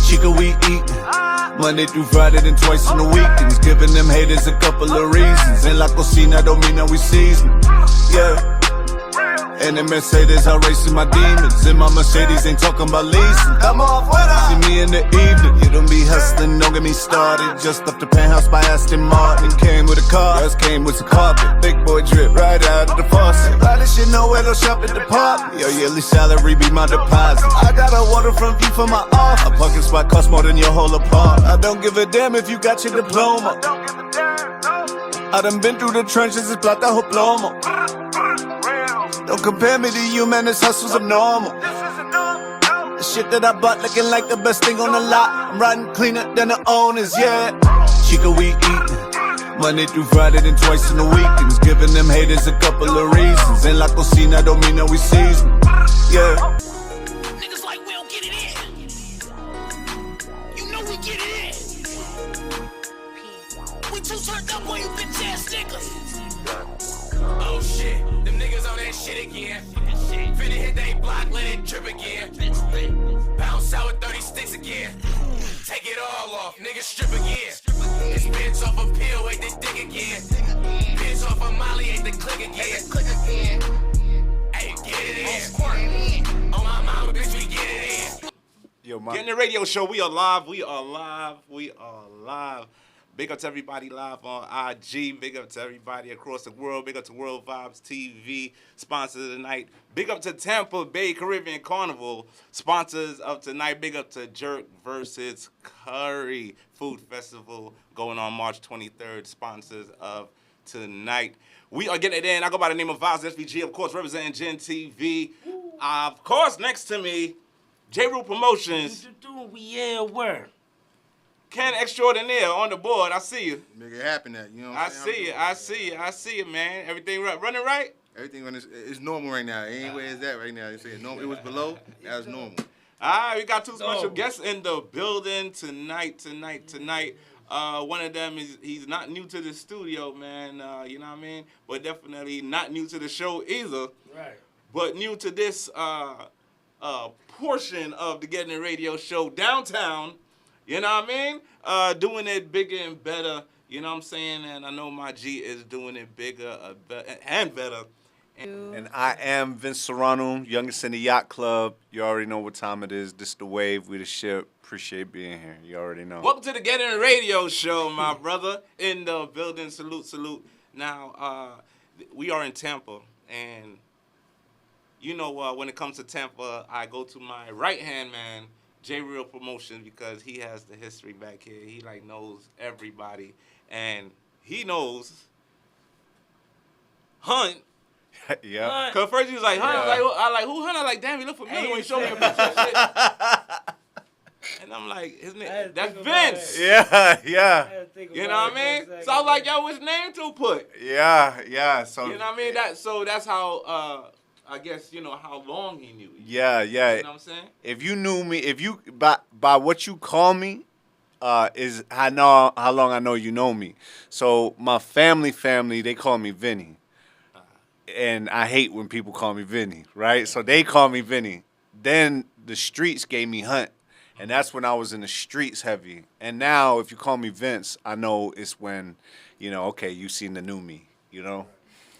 Chica, we eat Monday through Friday, then twice in the weekends. Giving them haters a couple of reasons. En la cocina don't mean that we season. Yeah. And the Mercedes, I racing my demons. And my Mercedes ain't talking about leasing. Come on, see me in the evening. You don't be hustling, don't get me started. Just up the penthouse by Aston Martin. Came with a car, just came with a carpet. Big boy drip right out of the faucet. A lot of shit nowhere, no shop at the park. Your yearly salary be my deposit. I got a waterfront view for my office. A parking spot costs more than your whole apartment. I don't give a damn if you got your diploma. I done been through the trenches, it's plata whole plomo. Don't compare me to you, man, this hustle's abnormal. The shit that I bought looking like the best thing on the lot. I'm riding cleaner than the owners, yeah. Chica, we eat Monday through Friday, then twice in the weekends. Giving them haters a couple of reasons. En la cocina don't mean that we season, yeah. Niggas like we don't get it in. You know we get it in. We too turned up on you bitch ass niggas. Oh shit, them niggas on that shit again. Finna hit they block, let it drip again. Bounce out with 30 sticks again. Take it all off, niggas strip again. This bitch off a pill, ate the dick again. Bitch off a molly, ate the click again. Hey, get it in. On my mama, bitch, we get it in. Yo, man. Getting the radio show, we are live. Big up to everybody live on IG. Big up to everybody across the world. Big up to World Vibes TV, sponsors of the night. Big up to Tampa Bay Caribbean Carnival, sponsors of tonight. Big up to Jerk versus Curry Food Festival going on March 23rd, sponsors of tonight. We are getting it in. I go by the name of Vibes SVG, of course, representing Gen TV. Of course, next to me, J. Rule Promotions. What you doing? We where? Ken Extraordinaire on the board. I see you. Make it happen that, you know what I'm saying? I see you, man. Everything running right? Everything is normal right now. It ain't where it's at right now. You say normal. It was below, now it's normal. All right, we got two special guests in the building tonight. One of them he's not new to the studio, man. You know what I mean? But definitely not new to the show either. Right. But new to this portion of the Getting It Radio show downtown. You know what I mean? Doing it bigger and better. You know what I'm saying? And I know my G is doing it bigger and better. And I am Vince Serrano, youngest in the Yacht Club. You already know what time it is. This the wave, we the ship. Appreciate being here. You already know. Welcome to the Getting It Radio show, my brother. In the building, salute. Now, we are in Tampa, and you know when it comes to Tampa, I go to my right-hand man, J. Real Promotions, because he has the history back here. He knows everybody, and he knows Hunt. Yeah. Cause first he was like Hunt. Yeah. I like who Hunt? I like damn, he look familiar when you show me a picture and shit. And I'm like, his name, that's Vince. Yeah. You know what I mean? So I was like, yo, which name to put? Yeah. So You know what I mean? That's how I guess you know how long he knew you. Yeah. You know what I'm saying? If you knew me, if you by what you call me, is I know how long I know you know me. So my family, they call me Vinny. And I hate when people call me Vinny, right? So they call me Vinny. Then the streets gave me Hunt. And that's when I was in the streets heavy. And now if you call me Vince, I know it's when, you know, okay, you seen the new me, you know?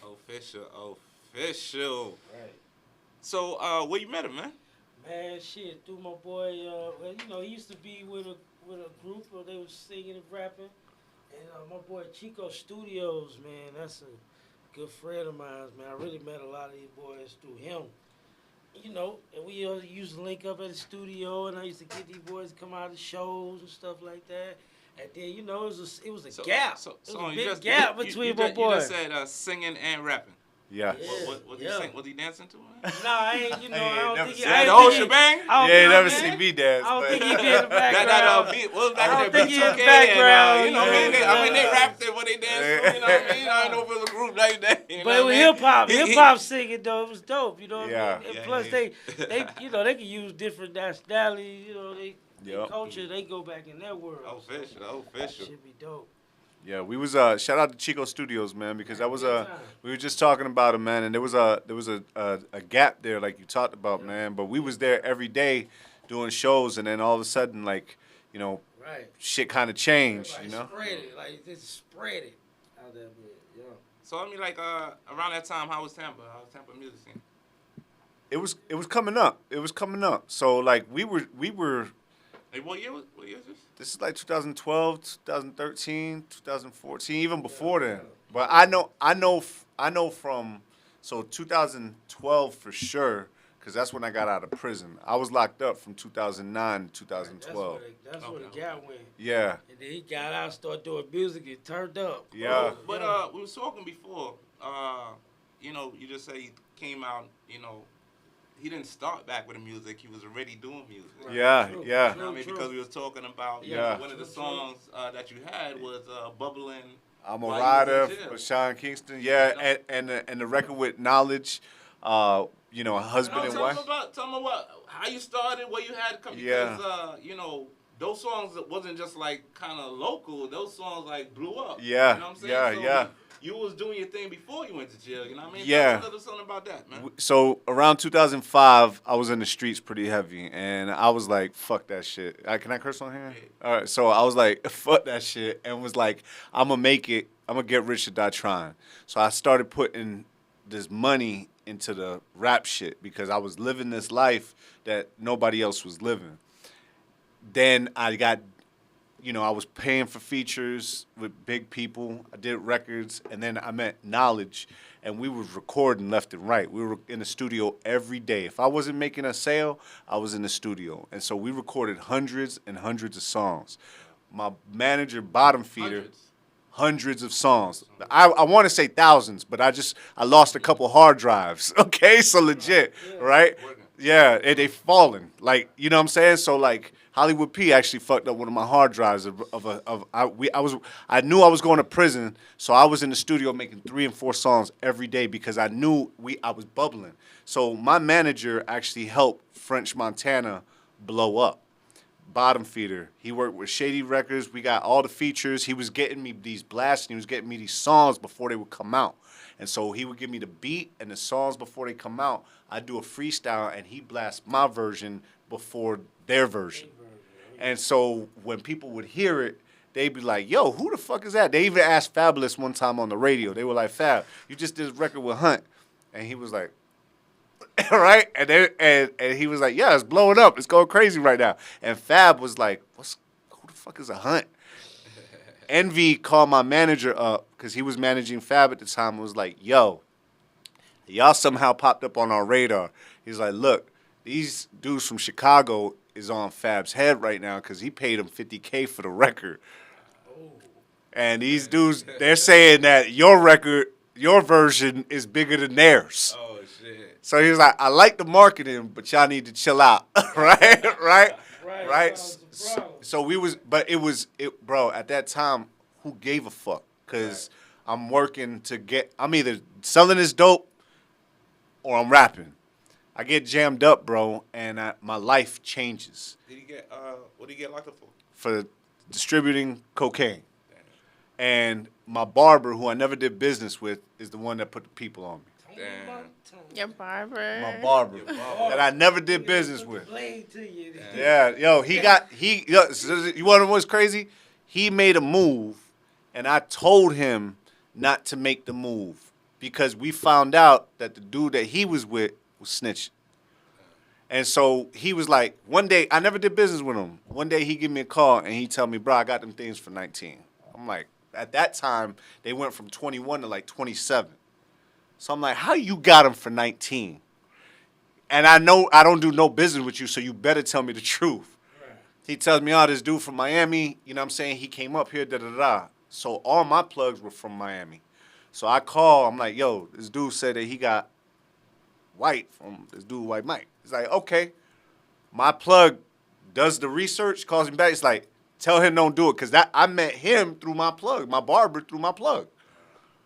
Official. Right. So where you met him, man? Man, shit, through my boy, well, you know, he used to be with a group where they was singing and rapping. And my boy Chico Studios, man, that's a good friend of mine, man. I really met a lot of these boys through him. You know, and we used to link up at the studio, and I used to get these boys to come out to shows and stuff like that. And then, you know, it was a gap. It was a big gap between my boys. You just said singing and rapping. Yeah. What he sing? Was he dancing to it? Nah, I ain't, you know, I don't think he... Had the whole shebang? Yeah, you never seen me dance. I don't think he be in the background. That beat, what was back I there? don't think he in the B2K background. And, you know what I mean? They rapped it when they danced to, you know what I mean? I don't know if it was a group like that. But it was hip-hop singing, though. It was dope, you know what Yeah. I mean? And plus, they you know, they can use different nationalities, you know, they culture, they go back in their world. Official. Should be dope. Yeah, we was shout out to Chico Studios, man, because that was we were just talking about him, man, and there was a gap there like you talked about, man, but we was there every day doing shows, and then all of a sudden, like, Right. shit kind of changed, Everybody spread it. Like, just spread it out there, yeah. So I mean, like, around that time, how was Tampa? How was Tampa music scene? It was coming up. It was coming up. So like we were. Like, what year is this? This is like 2012, 2013, 2014, even before then. But I know from 2012 for sure, because that's when I got out of prison. I was locked up from 2009 to 2012. That's where the gap went. Yeah. And then he got out, started doing music, and turned up. Yeah. But we was talking before. You just say he came out. He didn't start back with the music. He was already doing music. Right. Yeah, True. yeah. You know what I mean? Because we was talking about one of the songs that you had was Bubbling. I'm a While you rider was in jail. for Sean Kingston. Yeah, and the record with Knowledge, a husband and wife. Tell me how you started, where you had to come. Yeah. Because, those songs wasn't just like kind of local. Those songs like blew up. Yeah, You know what I'm saying? yeah, So yeah. You was doing your thing before you went to jail. You know what I mean? Yeah. Tell us something about that, man. So around 2005, I was in the streets pretty heavy, and I was like, "Fuck that shit." Can I curse on here? Yeah. All right. So I was like, "Fuck that shit," and was like, "I'm gonna make it. I'm gonna get rich or die trying." So I started putting this money into the rap shit because I was living this life that nobody else was living. Then I got. I was paying for features with big people. I did records, and then I met Knowledge, and we was recording left and right. We were in the studio every day. If I wasn't making a sale, I was in the studio. And so we recorded hundreds and hundreds of songs. My manager, Bottom Feeder, hundreds of songs. I want to say thousands, but I lost a couple hard drives. Okay, so legit, right? Yeah, they fallen. Like, you know what I'm saying? So like Hollywood P actually fucked up one of my hard drives I knew I was going to prison, so I was in the studio making 3 and 4 songs every day because I knew I was bubbling. So my manager actually helped French Montana blow up. Bottom Feeder. He worked with Shady Records. We got all the features. He was getting me these blasts, and he was getting me these songs before they would come out. And so he would give me the beat and the songs before they come out. I'd do a freestyle, and he blast my version before their version. And so when people would hear it, they'd be like, "Yo, who the fuck is that?" They even asked Fabulous one time on the radio. They were like, "Fab, you just did a record with Hunt." And he was like, right? And he was like, "Yeah, it's blowing up. It's going crazy right now." And Fab was like, who the fuck is a Hunt? Envy called my manager up because he was managing Fab at the time and was like, "Yo, y'all somehow popped up on our radar." He's like, "Look, these dudes from Chicago is on Fab's head right now because he paid him $50K for the record. And these dudes, they're saying that your record, your version is bigger than theirs." Oh, shit. So he was like, "I like the marketing, but y'all need to chill out." Right? So we was, but bro, at that time, who gave a fuck? Because I'm working I'm either selling this dope or I'm rapping. I get jammed up, bro, and my life changes. Did he get, what did he get locked up for? For distributing cocaine. And my barber, who I never did business with, is the one that put the people on me. Damn. Your barber. My barber. That I never did business with. Blade to you. Yeah, yo, you want to know what's crazy? He made a move, and I told him not to make the move because we found out that the dude that he was with was snitching. And so he was like, one day, I never did business with him. One day he give me a call, and he tell me, "Bro, I got them things for 19. I'm like, at that time, they went from 21 to like 27. So I'm like, "How you got them for 19? And I know I don't do no business with you, so you better tell me the truth." Right. He tells me, "Oh, this dude from Miami, you know what I'm saying? He came up here, da-da-da." So all my plugs were from Miami. So I call, I'm like, "Yo, this dude said that he got white from this dude, White Mike." He's like, "Okay." My plug does the research, calls him back. It's like, "Tell him don't do it," because I met him through my plug, my barber through my plug.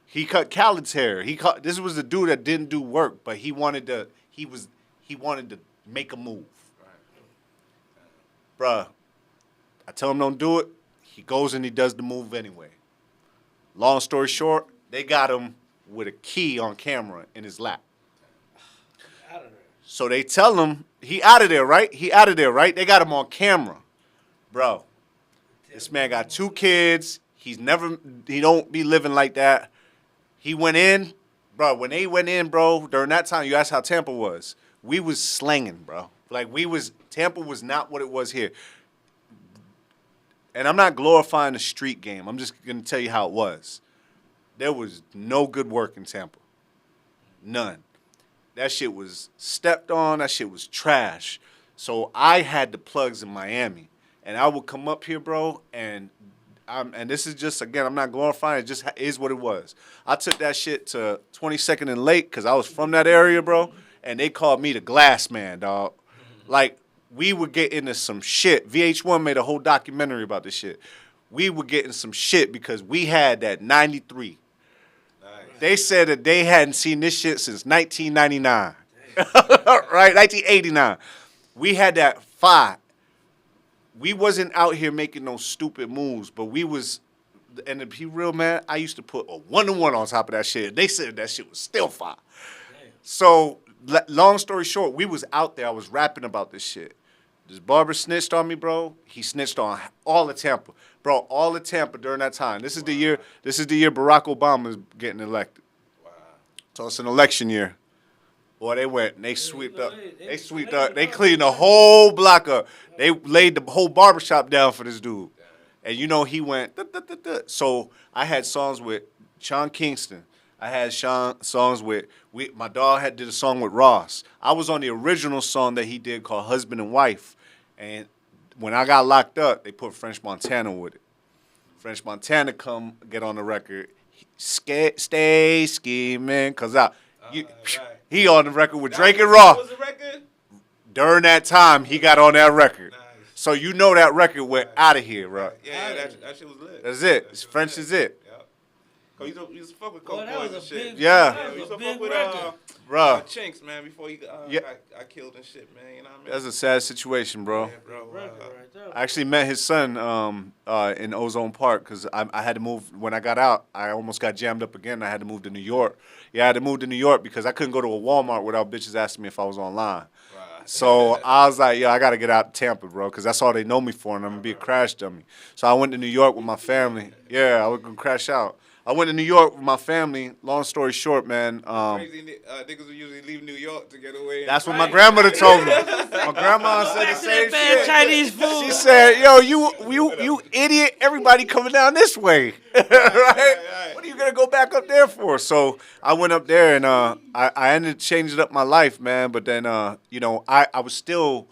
He cut Khaled's hair. This was the dude that didn't do work, but he wanted to make a move. Bruh, I tell him don't do it. He goes and he does the move anyway. Long story short, they got him with a key on camera in his lap. So they tell him he out of there, right? He out of there, right? They got him on camera, bro. This man got 2 kids. He don't be living like that. He went in, bro. When they went in, bro, during that time, you asked how Tampa was. We was slanging, bro. Like Tampa was not what it was here. And I'm not glorifying the street game. I'm just gonna tell you how it was. There was no good work in Tampa. None. That shit was stepped on. That shit was trash. So I had the plugs in Miami. And I would come up here, bro, and this is just, again, I'm not glorifying. It just is what it was. I took that shit to 22nd and Lake because I was from that area, bro, and they called me the glass man, dog. Like, we would get into some shit. VH1 made a whole documentary about this shit. We were getting some shit because we had that 93. Nice. They said that they hadn't seen this shit since 1999. Right? 1989. We had that 5. We wasn't out here making no stupid moves, but we was, and to be real, man, I used to put a 1-to-1 on top of that shit. They said that shit was still fire. So, long story short, we was out there. I was rapping about this shit. This barber snitched on me, bro. He snitched on all of Tampa. Bro, all of Tampa during that time. This is the year Barack Obama is getting elected. Wow. So it's an election year. Boy, they went and they swept up. They swept up. They cleaned the whole block up. They laid the whole barbershop down for this dude. And you know he went. So I had songs with Sean Kingston. I had songs with my dog did a song with Ross. I was on the original song that he did called Husband and Wife. And when I got locked up, they put French Montana with it. French Montana come get on the record. Stay scheming, cause he on the record with Drake and Ross. What was the record? During that time, he got on that record. Nice. So you know that record went out of here, bro. Yeah, that shit was lit. That's it. French is it. Cause you used to fuck with Coke Boys and shit. Yeah. We used to fuck with Chinks, man, before he got killed and shit, man. You know what I mean? That's a sad situation, bro. Yeah, bro. I actually met his son in Ozone Park because I had to move. When I got out, I almost got jammed up again. I had to move to New York. Yeah, I had to move to New York because I couldn't go to a Walmart without bitches asking me if I was online. So I was like, yo, I got to get out of Tampa, bro, because that's all they know me for, and I'm going to be a crash dummy. So I went to New York with my family. Yeah, I was going to crash out. I went to New York with my family. Long story short, man. Crazy niggas would usually leave New York to get away. That's what my grandmother told me. My grandma said the same shit. Chinese food. She said, yo, you idiot. Everybody coming down this way. Right? What are you going to go back up there for? So I went up there, and I ended up changing up my life, man. But then, I was still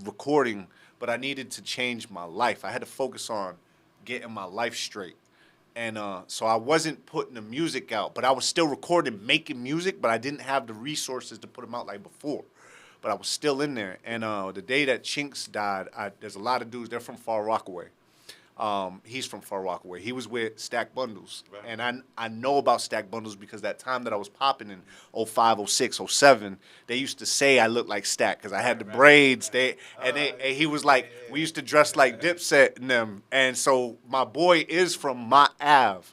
recording, but I needed to change my life. I had to focus on getting my life straight. And so I wasn't putting the music out, but I was still recording, making music, but I didn't have the resources to put them out like before. But I was still in there. And the day that Chinks died, there's a lot of dudes, they're from Far Rockaway. He's from Far Rockaway. He was with Stack Bundles. Right. And I know about Stack Bundles because that time that I was popping in 05, 06, 07, they used to say I looked like Stack because I had the braids. And he was like, we used to dress like Dipset and them. And so my boy is from Mott Ave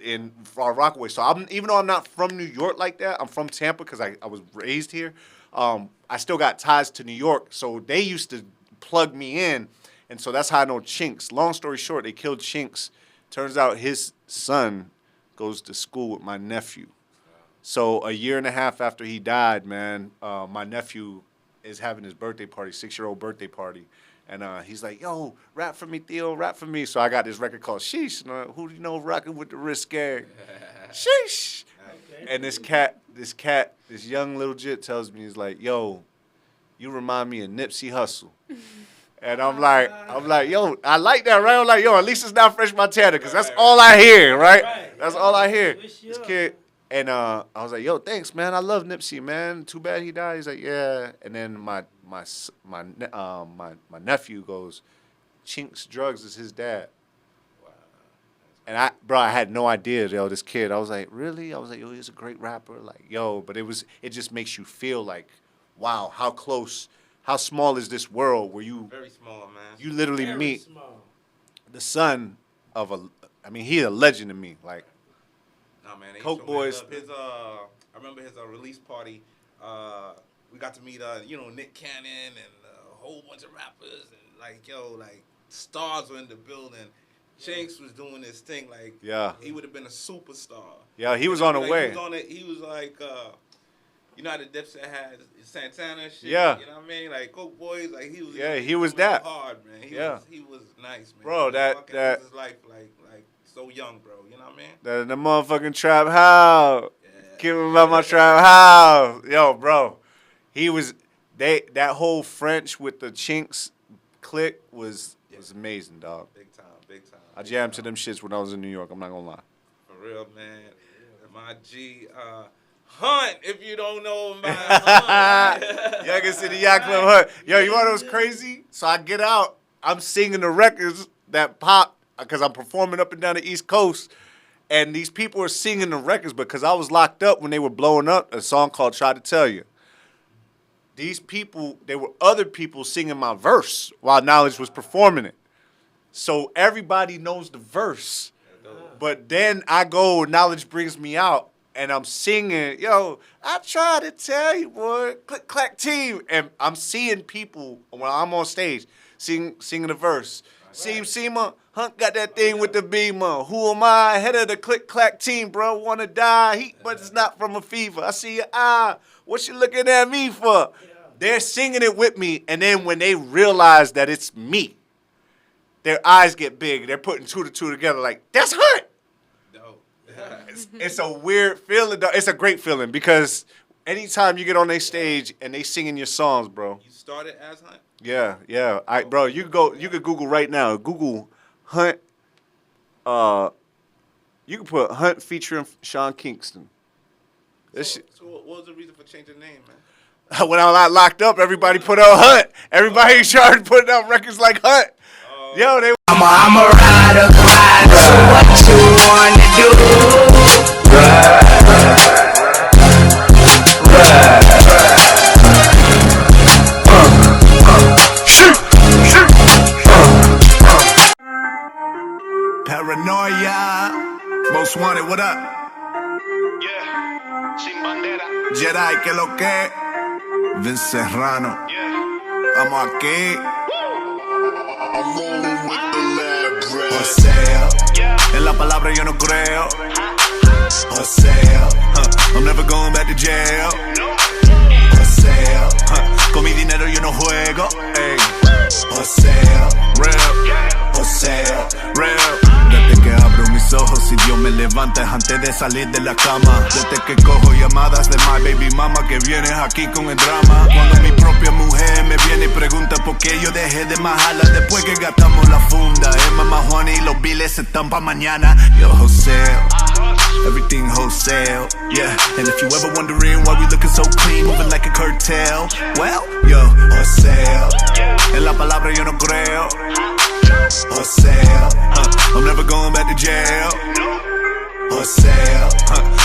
in Far Rockaway. So even though I'm not from New York like that, I'm from Tampa because I was raised here. I still got ties to New York. So they used to plug me in. And so that's how I know Chinks. Long story short, they killed Chinks. Turns out his son goes to school with my nephew. So a year and a half after he died, man, my nephew is having his birthday party, 6-year-old birthday party. And he's like, yo, rap for me, Theo, rap for me. So I got this record called Sheesh. Who do you know rocking with the wrist gang? Sheesh. And this young little jit tells me, he's like, yo, you remind me of Nipsey Hussle. And I'm like, yo, I like that, right? I'm like, yo, at least it's not French Montana, because that's all I hear, right? That's all I hear. This kid, and I was like, yo, thanks, man. I love Nipsey, man. Too bad he died. He's like, yeah. And then my nephew goes, Chinks Drugs is his dad. Wow. And I had no idea, yo, this kid. I was like, really? I was like, yo, he's a great rapper. Like, yo, but it just makes you feel like, wow, how close. How small is this world where you... Very small, man. You literally meet the son of he's a legend to me. Like, nah, man, Coke Boys. I remember his release party. We got to meet, Nick Cannon and a whole bunch of rappers and like stars were in the building. Chinks was doing this thing like he would have been a superstar. Yeah, he was on the way. He was like, you know how the Dipset had Santana and shit? Yeah. You know what I mean? Like Coke Boys, like he was. Yeah, he was that. Hard, man. He was nice, man. Bro, that his life like so young, bro. You know what I mean? The motherfucking trap house. Yeah. Give him about my trap house. Yo, bro. He was that whole French with the Chinks clique was amazing, dog. Big time. I jammed to them shits when I was in New York. I'm not gonna lie. For real, man. My G, Hunt. If you don't know about Hunt, y'all can see the Yacht Club Hunt. Yo, you want to know what's crazy? So I get out. I'm singing the records that pop because I'm performing up and down the East Coast, and these people are singing the records because I was locked up when they were blowing up. A song called "Try to Tell You." These people, they were other people singing my verse while Knowledge was performing it. So everybody knows the verse. But then I go, Knowledge brings me out, and I'm singing, yo, I try to tell you, boy, click, clack, team. And I'm seeing people, when I'm on stage, singing the verse. Seema, Hunt got that thing with the beamer. Who am I? Head of the click, clack team, bro. Wanna die, heat, but it's not from a fever. I see your eye. What you looking at me for? They're singing it with me, and then when they realize that it's me, their eyes get big. They're putting two to two together like, that's Hunt. No. It's a weird feeling, though. It's a great feeling because anytime you get on their stage and they singing your songs, bro. You started as Hunt? Yeah. Bro, you could Google right now. Google Hunt. You can put Hunt featuring Sean Kingston. So what was the reason for changing the name, man? When I was locked up, everybody put out Hunt. Everybody started putting out records like Hunt. Yo, they. I'm a rider, so what you wanna do? Paranoia. Most wanted, what up? Yeah, sin bandera. Jedi, que lo que? Vince Serrano. Yeah. Vamos aquí. I'm rolling with the lab O rat. sea, Yeah. en la palabra yo no creo. O sea, I'm never going back to jail. O sea, con mi dinero yo no juego. Ey. O sea, real. O sea, real. Desde que abro mis ojos y Dios me levanta es antes de salir de la cama. Desde que cojo llamadas de my baby mama que vienes aquí con el drama. Cuando mi propia mujer me viene y pregunta por qué yo dejé de majarla después que gastamos la funda. Es mamá Juana y los biles están pa' mañana. Yo wholesale, everything wholesale, yeah. And if you ever wondering why we looking so clean, moving like a curtail, well, yo, wholesale. En la palabra yo no creo. O sea, I'm never going back to jail. O sea,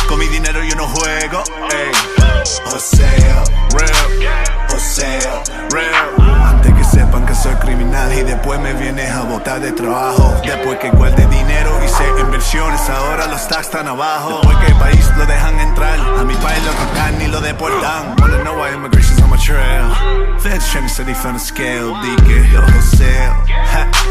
con mi dinero yo no juego. Ey. O sea, real. O sea, real. Antes que sepan que soy criminal y después me vienes a botar de trabajo. Después que guardé dinero hice inversiones, ahora los tax están abajo. Después que el país lo dejan entrar, a mi país lo tocan y lo deportan. Wanna know why immigration's on my trail? Feds trying to say they found a scale. Dije, yo, wholesale,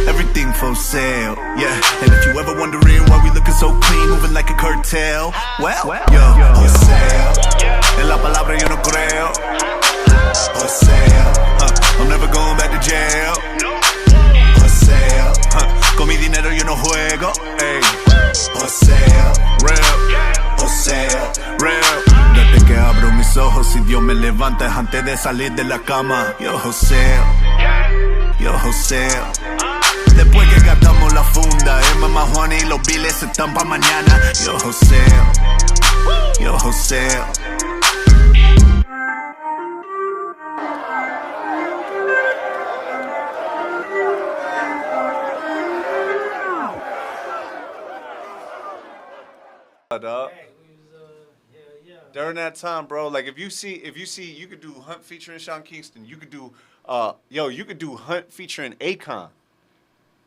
everything for sale, yeah. And if you ever wondering why we looking so clean, moving like a curtail, well, yo, wholesale. En la palabra yo no creo. O sea, I'm never going back to jail. O sea, con mi dinero yo no juego. Ey. O sea, real. O sea, real. Desde que abro mis ojos y Dios me levanta es antes de salir de la cama. Yo joseo, yo joseo. Después que gastamos la funda, es mamá Juana y los biles están pa' mañana. Yo joseo, yo joseo. Dog. Hey, we was, yeah. During that time, bro, like if you see, you could do Hunt featuring Sean Kingston. You could do, you could do Hunt featuring Akon.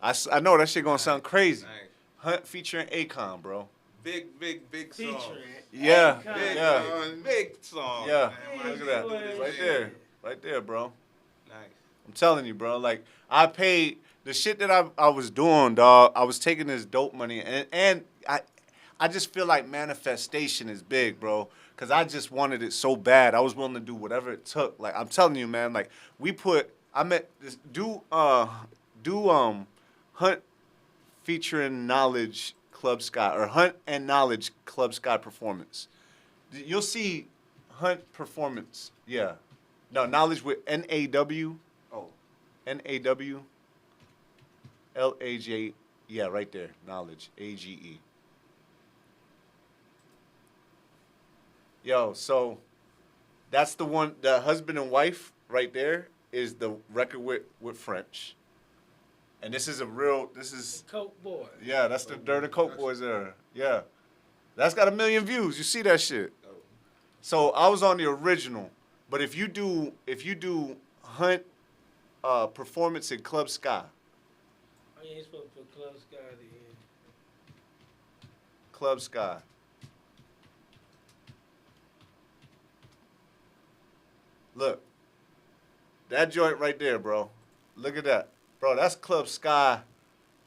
I know that shit gonna sound crazy. Nice. Hunt featuring Akon, bro. Big song. Featuring. Yeah, Akon. yeah, Big song. yeah. Man. Look at that. Boy, Right there, bro. Nice. I'm telling you, bro. Like I paid the shit that I was doing, dog. I was taking this dope money, and I just feel like manifestation is big, bro. Cause I just wanted it so bad. I was willing to do whatever it took. Like I'm telling you, man. Like I met this Hunt featuring Knowledge Club Scott or Hunt and Knowledge Club Scott performance. You'll see Hunt performance. Yeah. No, Knowledge with NAW. Oh, NAW. LAJ. Yeah, right there. Knowledge. AGE. Yo, so that's the one, the husband and wife right there is the record with French. And this is Coke boy. yeah, that's the Dirty Coke Boys era. Yeah. That's got 1 million views. You see that shit. So I was on the original. But if you do Hunt performance in Club Sky. Oh, yeah, he's supposed to put Club Sky at the end. Club Sky. Look. That joint right there, bro. Look at that. Bro, that's Club Sky.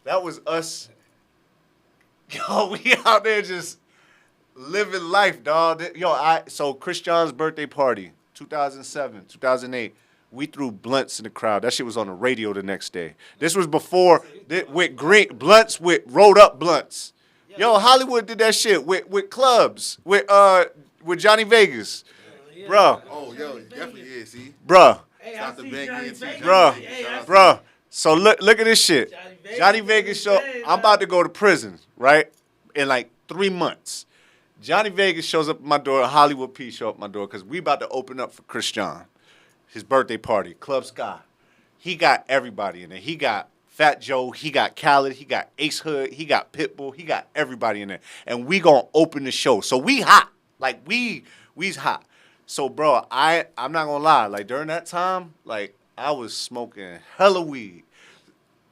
That was us. Yo, we out there just living life, dog. Yo, so Chris John's birthday party, 2007, 2008. We threw blunts in the crowd. That shit was on the radio the next day. This was before with green blunts with rolled up blunts. Yo, Hollywood did that shit with clubs with Johnny Vegas, Yeah. bro, Oh, yo, it definitely is. See, bro, Hey, Shout I out to see Ben Johnny Gibbs, too. Vegas. bro, Hey, I see- bro. So look at this shit. Johnny Vegas Johnny Vegas show. Hey, I'm about to go to prison, right? In like 3 months. Johnny Vegas shows up at my door. Hollywood P show up at my door because we about to open up for Chris John, his birthday party, Club Sky. He got everybody in there. He got Fat Joe. He got Khaled. He got Ace Hood. He got Pitbull. He got everybody in there. And we gonna open the show. So we hot. Like we's hot. So bro, I'm not gonna lie. Like during that time, like I was smoking hella weed.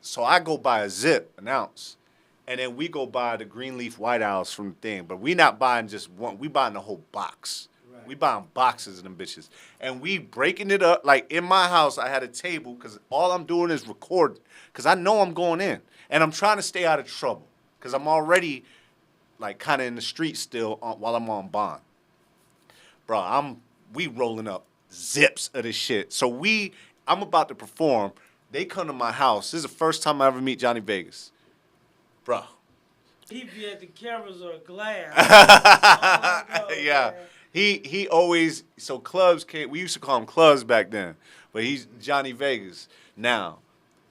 So I go buy a zip, an ounce, and then we go buy the Greenleaf White Owls from the thing. But we not buying just one. We buying the whole box. Right. We buying boxes of them bitches. And we breaking it up. Like in my house, I had a table because all I'm doing is recording. Because I know I'm going in. And I'm trying to stay out of trouble. Because I'm already like kind of in the street still while I'm on bond. Bro, we rolling up zips of this shit. So I'm about to perform. They come to my house. This is the first time I ever meet Johnny Vegas. Bro. He be at the cameras or glass. Yeah. He always, so clubs came, we used to call him clubs back then. But he's Johnny Vegas. Now,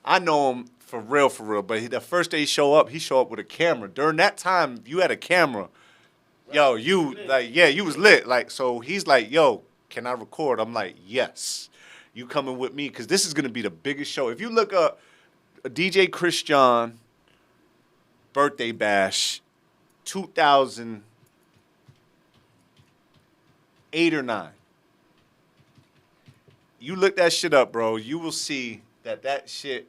I know him for real, but the first day he show up with a camera. During that time, if you had a camera, yo, you was lit. Like, so he's like, yo, can I record? I'm like, yes. You coming with me? Because this is going to be the biggest show. If you look up a DJ Chris John birthday bash, 2008 or 9. You look that shit up, bro. You will see that shit.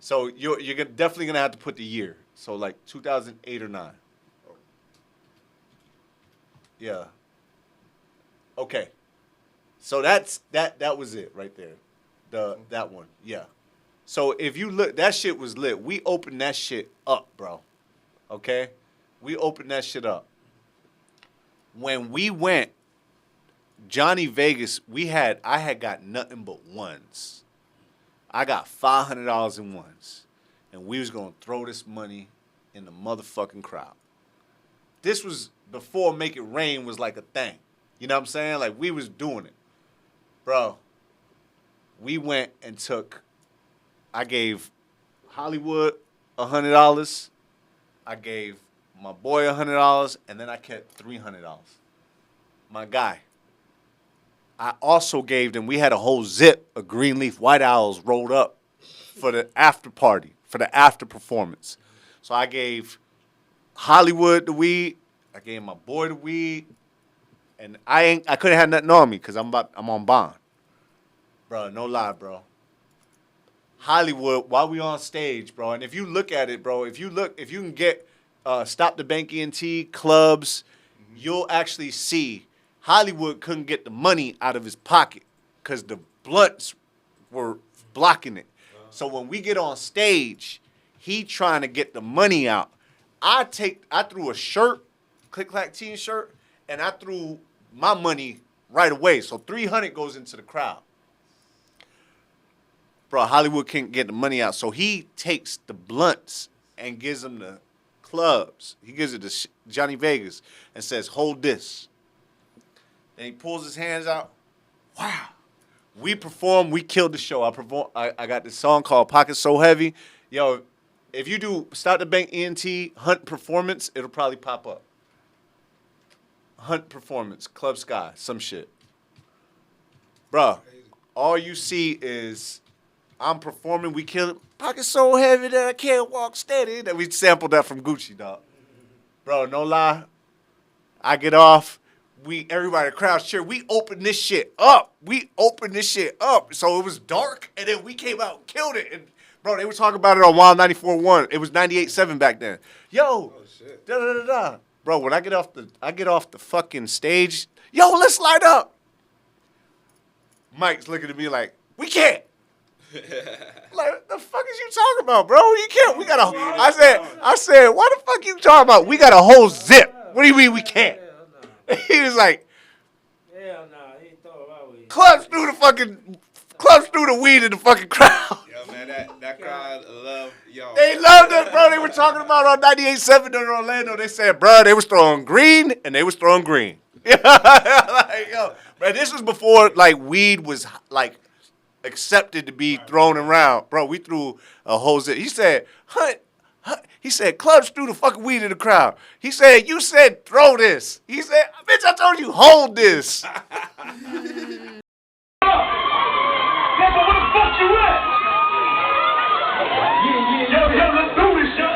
So you're definitely going to have to put the year. So like 2008 or 9. Yeah. Okay. So that was it right there. That one. Yeah. So if you look, that shit was lit. We opened that shit up, bro. Okay? We opened that shit up. When we went, Johnny Vegas, I had got nothing but ones. I got $500 in ones. And we was going to throw this money in the motherfucking crowd. This was before Make It Rain was like a thing. You know what I'm saying? Like, we was doing it. Bro, we went and I gave Hollywood $100. I gave my boy $100, and then I kept $300. My guy. I also gave them, we had a whole zip of Greenleaf White Owls rolled up for the after party, for the after performance. So I gave Hollywood the weed, I gave my boy the weed, and I couldn't have nothing on me because I'm on bond. Bro, no lie, bro. Hollywood, while we on stage, bro, and if you look at it, bro, if you can get Stop the Bank ENT, clubs, you'll actually see Hollywood couldn't get the money out of his pocket because the blunts were blocking it. So when we get on stage, he trying to get the money out. I threw a shirt, Click Clack Teen shirt, and I threw my money right away. So 300 goes into the crowd. Bro, Hollywood can't get the money out. So he takes the blunts and gives them the clubs. He gives it to Johnny Vegas and says, hold this. Then he pulls his hands out. Wow. We performed. We killed the show. I got this song called Pocket So Heavy. Yo, if you do Stop the Bank ENT Hunt Performance, it'll probably pop up. Hunt Performance, Club Sky, some shit. Bro, all you see is I'm performing. We kill it. Pocket so heavy that I can't walk steady. That we sampled that from Gucci, dog. Bro, no lie. I get off. Everybody in the crowd cheer. We opened this shit up. So it was dark, and then we came out and killed it. And bro, they were talking about it on Wild 94.1. It was 98.7 back then. Yo, da da da da. Bro, when I get off the fucking stage, yo, let's light up. Mike's looking at me like, we can't. Like, the fuck is you talking about, bro? You can't. We got a. I said, why the fuck you talking about? We got a whole zip. What do you mean we can't? He was like, hell no, he ain't thought about weed. clubs through the weed in the fucking crowd. Yo, man, that crowd love y'all. They loved it, bro. They were talking about on 98.7 in Orlando. They said, bro, they was throwing green, and they was throwing green. Like, yo, but this was before, like, weed was, like, accepted to be thrown around. Bro, we threw a whole zip. He said, he said, clubs threw the fucking weed in the crowd. He said, you said throw this. He said, bitch, I told you hold this. Yeah, but where the fuck you at? Yo, let's do this shit.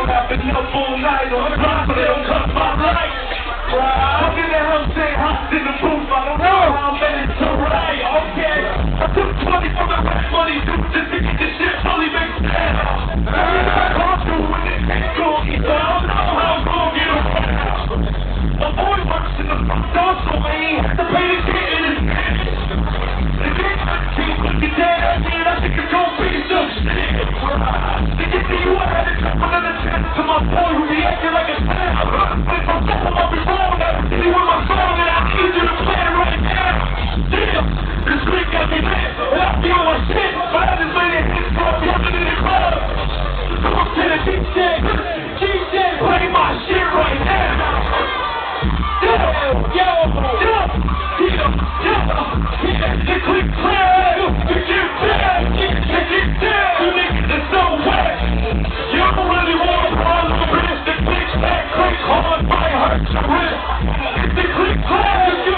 I've been up all night on the block, but they don't cut my light. How can the hell say hot in the booth? I don't know how many to write. Okay, I took 20 from the rap money, dude, just to get this shit fully mixed down. I gone through with it, so I don't know how I'm gonna get around. My boy works in the front door, so I ain't have to pay the shit in his hands. If they can't get dead, I think it's gonna be some shit. To get to you, I had to come another chance to my boy who be acting like a snap. If I'm talking about before that, see with my song that I need you to play it right now. Damn, this week got me mad, and I feel my shit, but I just made it hit for a woman in the club. Talk to the DJ, play my shit right now. Yo, the click clear, you get back, you get down, you niggas is so wet. You don't really want to run the risk, the click back, click hard, might hurt your wrist. If the click clear, you